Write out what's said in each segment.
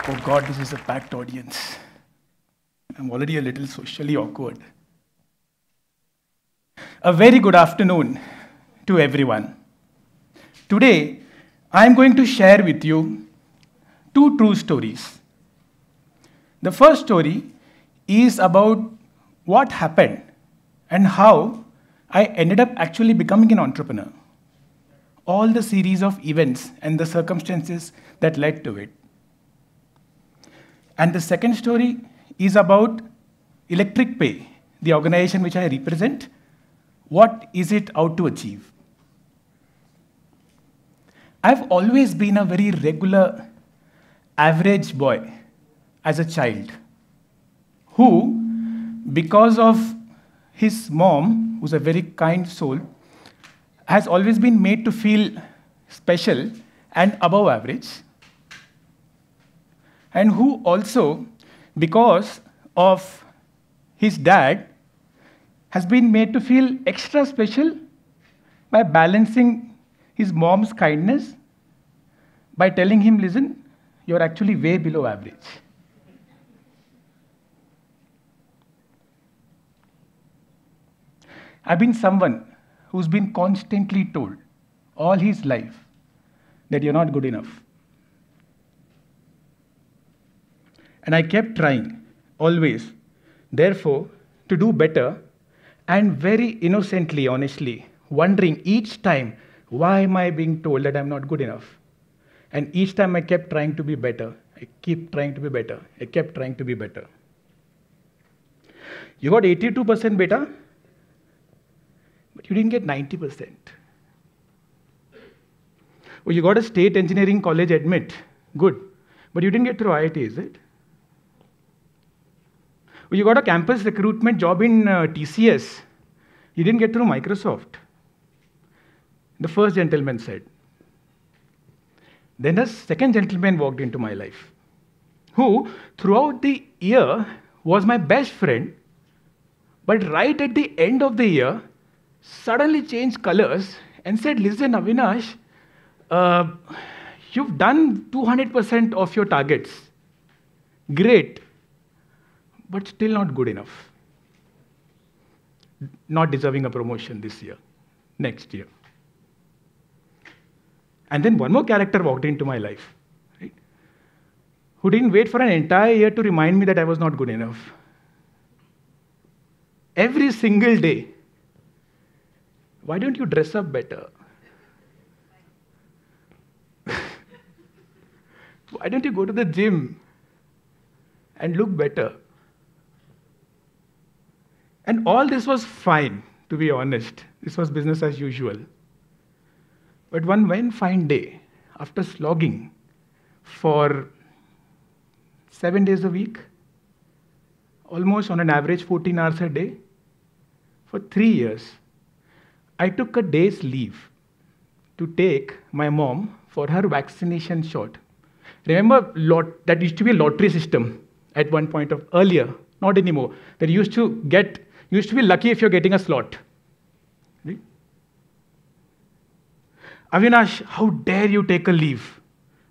Oh God, this is a packed audience. I'm already a little socially awkward. A very good afternoon to everyone. Today, I'm going to share with you two true stories. The first story is about what happened and how I ended up actually becoming an entrepreneur. All the series of events and the circumstances that led to it. And the second story is about ElectricPe, the organization which I represent. What is it out to achieve? I've always been a very regular, average boy as a child who, because of his mom, who's a very kind soul, has always been made to feel special and above average, and who also, because of his dad, has been made to feel extra special by balancing his mom's kindness by telling him, listen, you're actually way below average. I've been someone who's been constantly told all his life that you're not good enough. And I kept trying, always, therefore, to do better, and very innocently, honestly, wondering each time, why am I being told that I'm not good enough? And each time I kept trying to be better. I kept trying to be better. I kept trying to be better. You got 82% beta, but you didn't get 90%. Oh, you got a state engineering college admit, good, but you didn't get through IIT, is it? Oh, you got a campus recruitment job in TCS, you didn't get through Microsoft. The first gentleman said. Then a second gentleman walked into my life, who throughout the year was my best friend, but right at the end of the year, suddenly changed colors and said, listen, Avinash, you've done 200% of your targets. Great, but still not good enough. Not deserving a promotion this year, next year. And then one more character walked into my life, right? Who didn't wait for an entire year to remind me that I was not good enough. Every single day, why don't you dress up better? Why don't you go to the gym and look better? And all this was fine, to be honest. This was business as usual. But one fine day, after slogging for 7 days a week, almost on an average 14 hours a day, for 3 years, I took a day's leave to take my mom for her vaccination shot. Remember, that used to be a lottery system at one point of earlier, not anymore. That used to be lucky if you're getting a slot. Right? Avinash, how dare you take a leave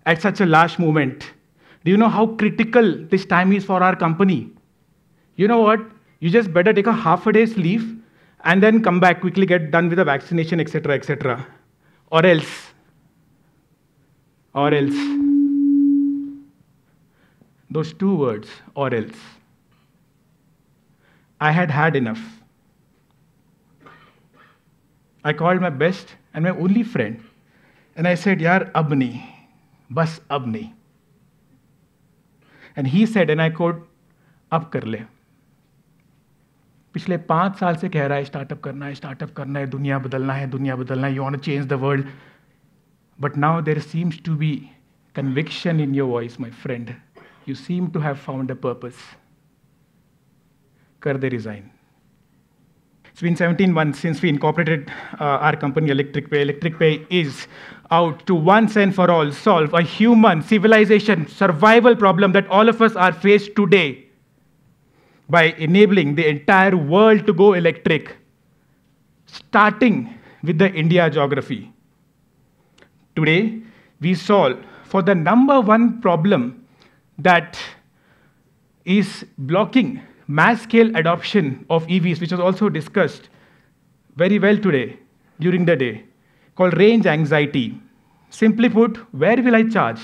at such a last moment? Do you know how critical this time is for our company? You know what? You just better take a half a day's leave and then come back, quickly get done with the vaccination, etc., etc. Or else. Those two words, or else. I had had enough. I called my best and my only friend, and I said, Yaar, ab nahi, bas ab nahi. And he said, and I quote, ab kar le. पिछले 5 साल से कह रहा है startup करना है, दुनिया बदलना है, you want to change the world. But now there seems to be conviction in your voice, my friend. You seem to have found a purpose. Kar de resign. It's been 17 months since we incorporated our company ElectricPe. ElectricPe is out to once and for all solve a human civilization survival problem that all of us are faced today by enabling the entire world to go electric, starting with the India geography. Today, we solve for the number one problem that is blocking mass scale adoption of EVs, which was also discussed very well today during the day, called range anxiety. Simply put, where will I charge?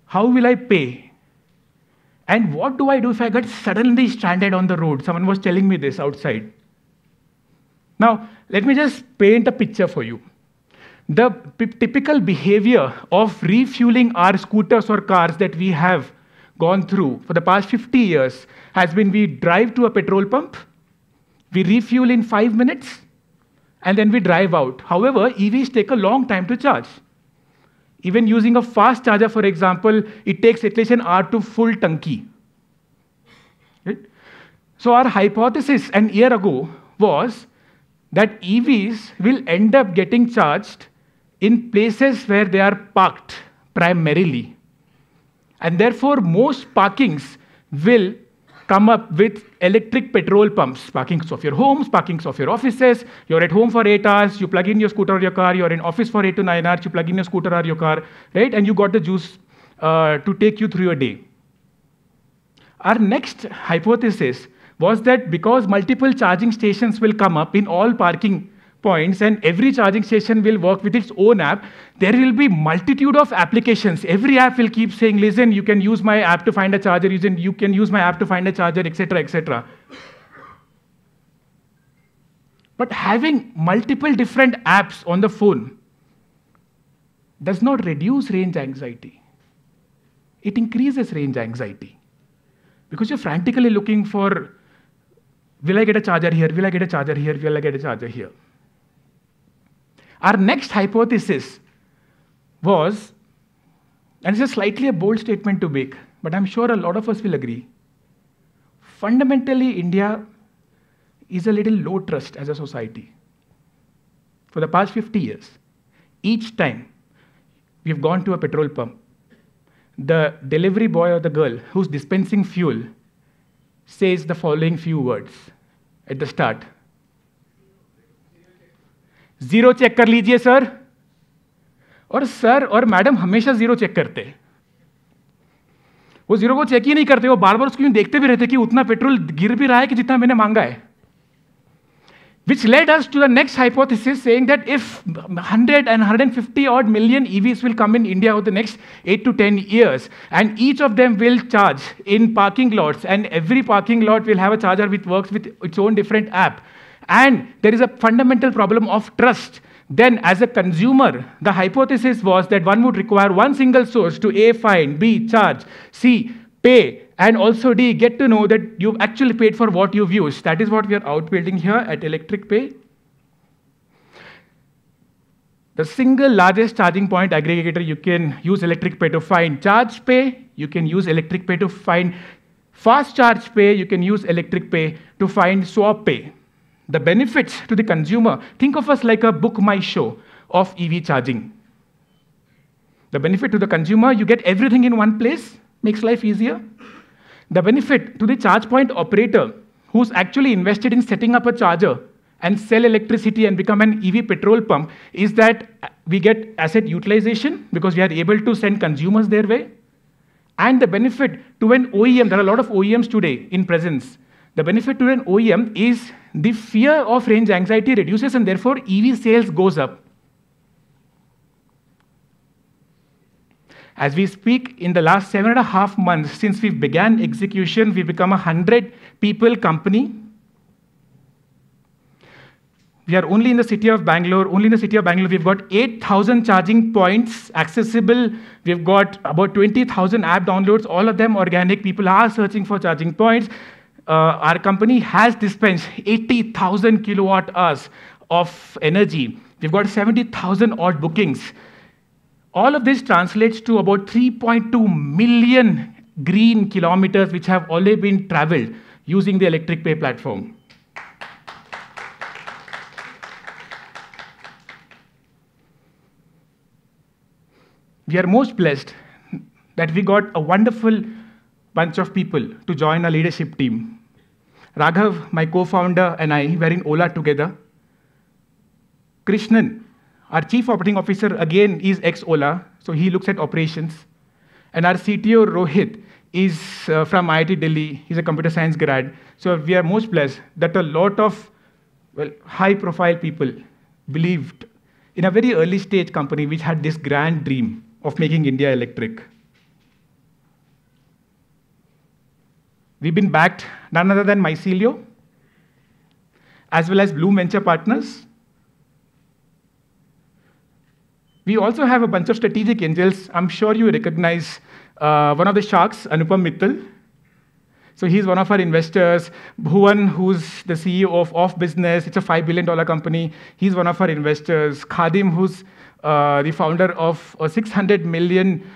How will I pay? And what do I do if I get suddenly stranded on the road? Someone was telling me this outside. Now, let me just paint a picture for you. The typical behavior of refueling our scooters or cars that we have gone through for the past 50 years has been we drive to a petrol pump, we refuel in 5 minutes, and then we drive out. However, EVs take a long time to charge. Even using a fast charger, for example, it takes at least an hour to full tanki. Right? So our hypothesis an year ago was that EVs will end up getting charged in places where they are parked primarily. And therefore, most parkings will come up with electric petrol pumps. Parkings of your homes, parkings of your offices. You're at home for 8 hours, you plug in your scooter or your car. You're in office for 8 to 9 hours, you plug in your scooter or your car, right? And you got the juice to take you through your day. Our next hypothesis was that because multiple charging stations will come up in all parking points and every charging station will work with its own app, there will be multitude of applications. Every app will keep saying, listen, you can use my app to find a charger, you can use my app to find a charger, etc., etc. But having multiple different apps on the phone does not reduce range anxiety. It increases range anxiety. Because you're frantically looking for, will I get a charger here? Will I get a charger here? Will I get a charger here? Our next hypothesis was, and it's a slightly a bold statement to make, but I'm sure a lot of us will agree. Fundamentally, India is a little low trust as a society. For the past 50 years, each time we've gone to a petrol pump, the delivery boy or the girl who's dispensing fuel says the following few words at the start. Zero check कर लीजिए sir. और sir और madam हमेशा zero check करते. वो zero को check ही नहीं करते, वो बार बार उसको देखते भी रहते कि उतना पेट्रोल गिर भी रहा है कि जितना मैंने मांगा है. Which led us to the next hypothesis saying that if 100 and 150 odd million EVs will come in India over the next 8 to 10 years, and each of them will charge in parking lots, and every parking lot will have a charger which works with its own different app, and there is a fundamental problem of trust, then as a consumer, the hypothesis was that one would require one single source to A, find, B, charge, C, pay, and also D, get to know that you've actually paid for what you've used. That is what we are out building here at ElectricPe. The single largest charging point aggregator. You can use ElectricPe to find charge pay. You can use ElectricPe to find fast charge pay. You can use ElectricPe to find swap pay. The benefits to the consumer, think of us like a book my show of EV charging. The benefit to the consumer, you get everything in one place, makes life easier. The benefit to the charge point operator, who's actually invested in setting up a charger and sell electricity and become an EV petrol pump, is that we get asset utilization because we are able to send consumers their way. And the benefit to an OEM, there are a lot of OEMs today in presence. The benefit to an OEM is the fear of range anxiety reduces and therefore EV sales goes up. As we speak, in the last 7.5 months since we began execution, we've become a 100-people company. We are only in the city of Bangalore. Only in the city of Bangalore, we've got 8,000 charging points accessible. We've got about 20,000 app downloads, all of them organic. People are searching for charging points. Our company has dispensed 80,000 kilowatt hours of energy. We've got 70,000 odd bookings. All of this translates to about 3.2 million green kilometers which have already been traveled using the ElectricPe platform. We are most blessed that we got a wonderful bunch of people to join our leadership team. Raghav, my co-founder, and I were in Ola together. Krishnan, our chief operating officer, again, is ex-Ola, so he looks at operations. And our CTO, Rohit, is from IIT Delhi. He's a computer science grad. So we are most blessed that a lot of high-profile people believed in a very early stage company which had this grand dream of making India electric. We've been backed none other than Mycelio, as well as Bloom Venture Partners. We also have a bunch of strategic angels. I'm sure you recognize one of the sharks, Anupam Mittal. So he's one of our investors. Bhuvan, who's the CEO of Off Business, it's a $5 billion company. He's one of our investors. Khadim, who's the founder of a $600 million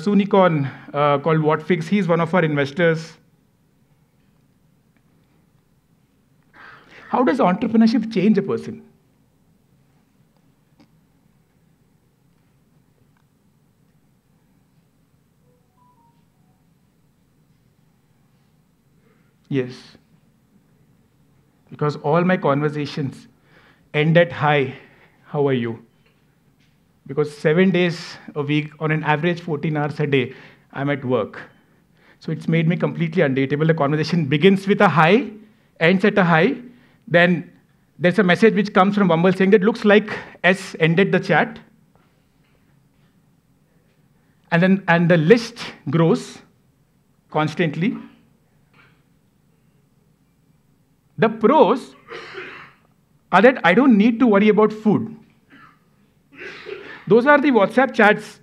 unicorn called Whatfix, he's one of our investors. How does entrepreneurship change a person? Yes. Because all my conversations end at, hi, how are you? Because 7 days a week, on an average 14 hours a day, I'm at work. So it's made me completely undateable. The conversation begins with a hi, ends at a hi. Then there's a message which comes from Bumble saying that looks like S ended the chat. And the list grows constantly. The pros are that I don't need to worry about food. Those are the WhatsApp chats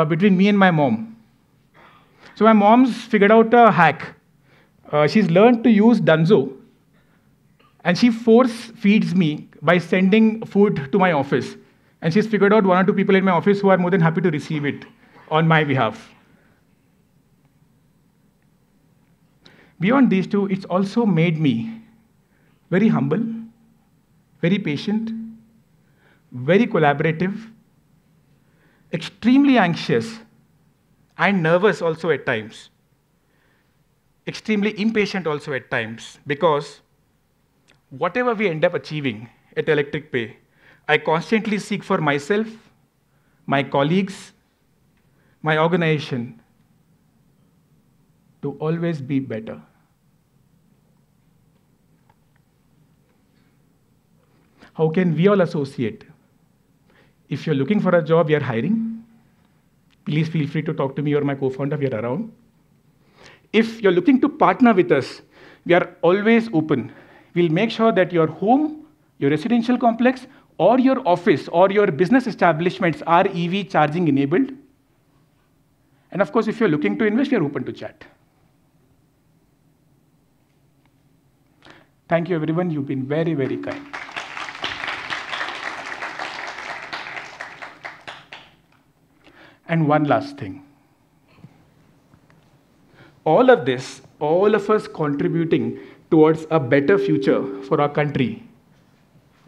between me and my mom. So my mom's figured out a hack. She's learned to use Dunzo, and she force feeds me by sending food to my office. And she's figured out 1 or 2 people in my office who are more than happy to receive it on my behalf. Beyond these two, it's also made me very humble, very patient, very collaborative, extremely anxious, and nervous also at times. Extremely impatient also at times, because whatever we end up achieving at ElectricPe, I constantly seek for myself, my colleagues, my organization to always be better. How can we all associate? If you're looking for a job, we are hiring. Please feel free to talk to me or my co-founder, we are around. If you're looking to partner with us, we are always open. We'll make sure that your home, your residential complex, or your office, or your business establishments are EV charging enabled. And of course, if you're looking to invest, we are open to chat. Thank you, everyone. You've been very, very kind. And one last thing. All of this, all of us contributing towards a better future for our country,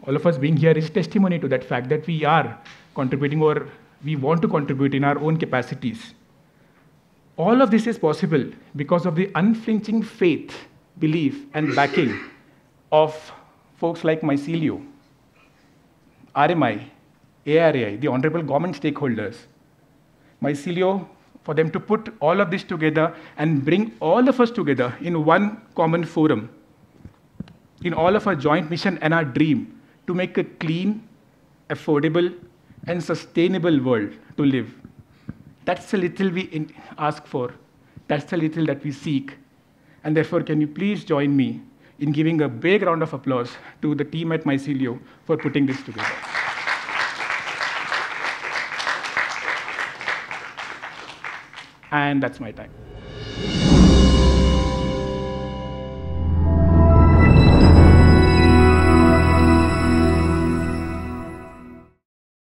all of us being here is testimony to that fact that we are contributing, or we want to contribute in our own capacities. All of this is possible because of the unflinching faith, belief, and backing of folks like Mycelio, RMI, ARAI, the honorable government stakeholders. Mycelio, for them to put all of this together and bring all of us together in one common forum, in all of our joint mission and our dream to make a clean, affordable, and sustainable world to live. That's the little we ask for. That's the little that we seek. And therefore, can you please join me in giving a big round of applause to the team at Mycelio for putting this together. And that's my time.